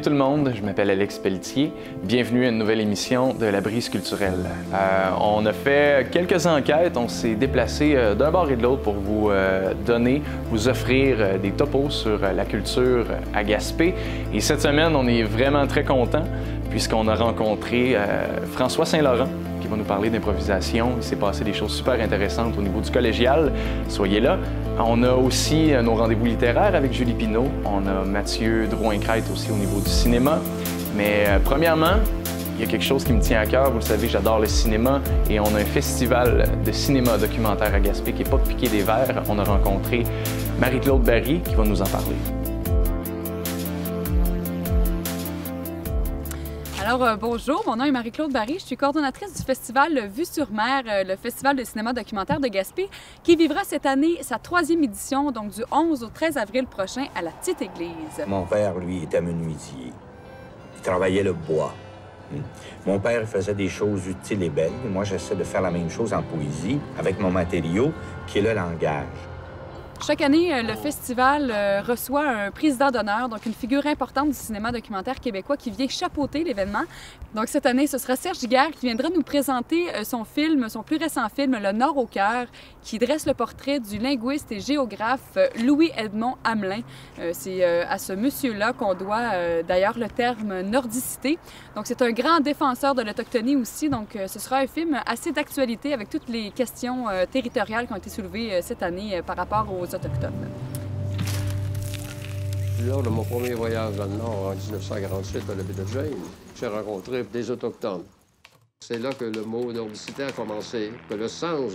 tout le monde, je m'appelle Alex Pelletier. Bienvenue à une nouvelle émission de La Brise culturelle. On a fait quelques enquêtes, on s'est déplacé d'un bord et de l'autre pour vous vous offrir des topos sur la culture à Gaspé. Et cette semaine, on est vraiment très contents puisqu'on a rencontré François Saint-Laurent qui va nous parler d'improvisation. Il s'est passé des choses super intéressantes au niveau du collégial. Soyez là. On a aussi nos rendez-vous littéraires avec Julie Pinault. On a Mathieu Drouin-Crête aussi au niveau du cinéma. Mais premièrement, il y a quelque chose qui me tient à cœur. Vous le savez, j'adore le cinéma et on a un festival de cinéma documentaire à Gaspé qui n'est pas piqué des verres. On a rencontré Marie-Claude Barry qui va nous en parler. Alors, bonjour, mon nom est Marie-Claude Barry, je suis coordonnatrice du festival Vue sur mer, le festival de cinéma documentaire de Gaspé, qui vivra cette année sa 3e édition, donc du 11 au 13 avril prochain à la Petite Église. Mon père, lui, était menuisier. Il travaillait le bois. Mon père faisait des choses utiles et belles. Moi, j'essaie de faire la même chose en poésie avec mon matériau, qui est le langage. Chaque année, le festival reçoit un président d'honneur, donc une figure importante du cinéma documentaire québécois qui vient chapeauter l'événement. Donc cette année, ce sera Serge Giguère qui viendra nous présenter son film, son plus récent film, Le Nord au cœur, qui dresse le portrait du linguiste et géographe Louis-Edmond Hamelin. C'est à ce monsieur-là qu'on doit d'ailleurs le terme nordicité. Donc c'est un grand défenseur de l'autochtonie aussi, donc ce sera un film assez d'actualité avec toutes les questions territoriales qui ont été soulevées cette année par rapport aux Autochtones. Lors de mon premier voyage dans le Nord en 1947 à la baie de James, j'ai rencontré des Autochtones. C'est là que le mot nordicité a commencé, que le sens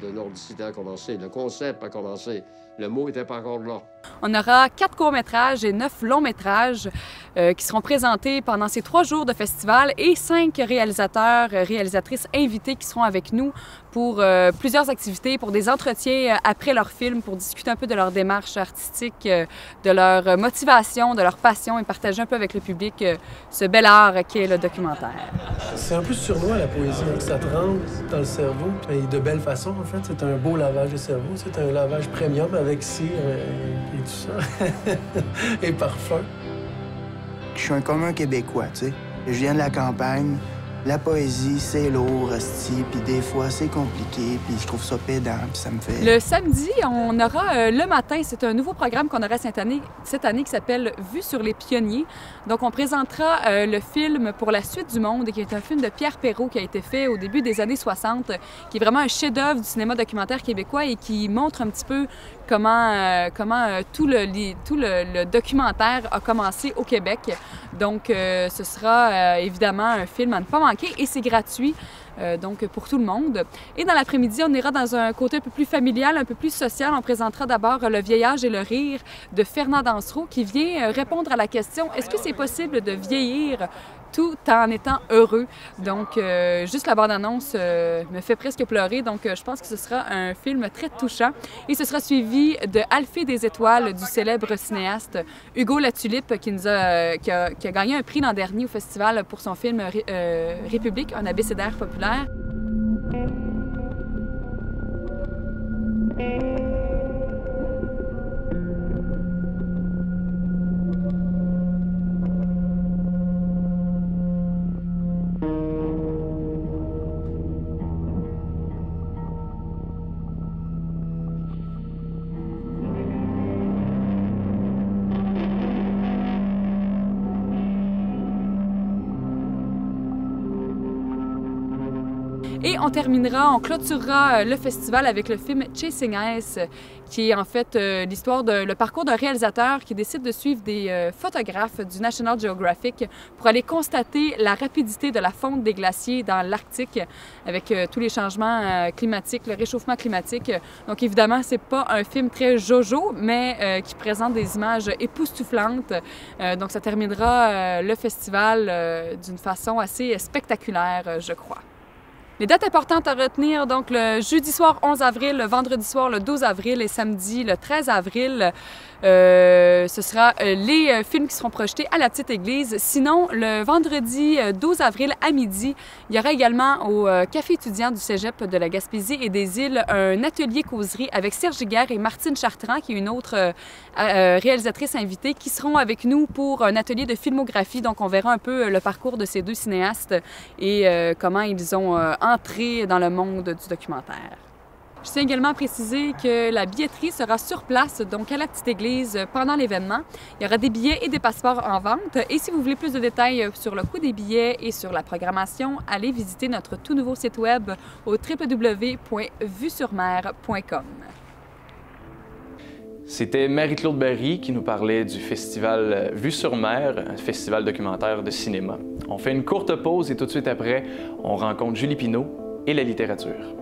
de nordicité a commencé, le concept a commencé. Le mot n'était pas encore là. On aura 4 courts-métrages et 9 longs-métrages qui seront présentés pendant ces 3 jours de festival et 5 réalisateurs, réalisatrices invités qui seront avec nous pour plusieurs activités, pour des entretiens après leur film, pour discuter un peu de leur démarche artistique, de leur motivation, de leur passion et partager un peu avec le public ce bel art qu'est le documentaire. C'est un peu sournois la poésie, donc ça te rentre dans le cerveau, et de belle façon en fait. C'est un beau lavage de cerveau, c'est un lavage premium avec cire et tout ça, et parfum. Je suis un commun québécois, tu sais. Je viens de la campagne. La poésie, c'est lourd, hostie, puis des fois, c'est compliqué, puis je trouve ça pédant, puis ça me fait... Le samedi, on aura le matin, c'est un nouveau programme qu'on aura cette année qui s'appelle Vue sur les pionniers. Donc, on présentera le film Pour la suite du monde, qui est un film de Pierre Perrault qui a été fait au début des années 60, qui est vraiment un chef-d'œuvre du cinéma documentaire québécois et qui montre un petit peu comment tout le documentaire a commencé au Québec. Donc, ce sera évidemment un film à ne pas manquer et c'est gratuit. Donc pour tout le monde. Et dans l'après-midi, on ira dans un côté un peu plus familial, un peu plus social. On présentera d'abord Le vieillage et le rire de Fernand Dansereau qui vient répondre à la question « Est-ce que c'est possible de vieillir tout en étant heureux? » Donc juste la bande-annonce me fait presque pleurer. Donc je pense que ce sera un film très touchant. Et ce sera suivi de Alphée des étoiles du célèbre cinéaste Hugo Latulippe qui a gagné un prix l'an dernier au festival pour son film République, un abécédaire populaire. Et on clôturera le festival avec le film Chasing Ice, qui est en fait le parcours d'un réalisateur qui décide de suivre des photographes du National Geographic pour aller constater la rapidité de la fonte des glaciers dans l'Arctique avec tous les changements climatiques, le réchauffement climatique. Donc évidemment, c'est pas un film très jojo, mais qui présente des images époustouflantes. Donc ça terminera le festival d'une façon assez spectaculaire, je crois. Les dates importantes à retenir, donc le jeudi soir 11 avril, le vendredi soir le 12 avril et samedi le 13 avril. Ce sera les films qui seront projetés à la Petite Église. Sinon, le vendredi 12 avril à midi, il y aura également au Café étudiant du Cégep de la Gaspésie et des Îles un atelier causerie avec Serge Giguère et Martine Chartrand, qui est une autre réalisatrice invitée, qui seront avec nous pour un atelier de filmographie. Donc, on verra un peu le parcours de ces deux cinéastes et comment ils ont entré dans le monde du documentaire. Je tiens également à préciser que la billetterie sera sur place, donc à la Petite Église, pendant l'événement. Il y aura des billets et des passeports en vente. Et si vous voulez plus de détails sur le coût des billets et sur la programmation, allez visiter notre tout nouveau site web au www.vuesurmer.com. C'était Marie-Claude Barry qui nous parlait du festival Vue sur mer, un festival documentaire de cinéma. On fait une courte pause et tout de suite après, on rencontre Julie Pineau et la littérature.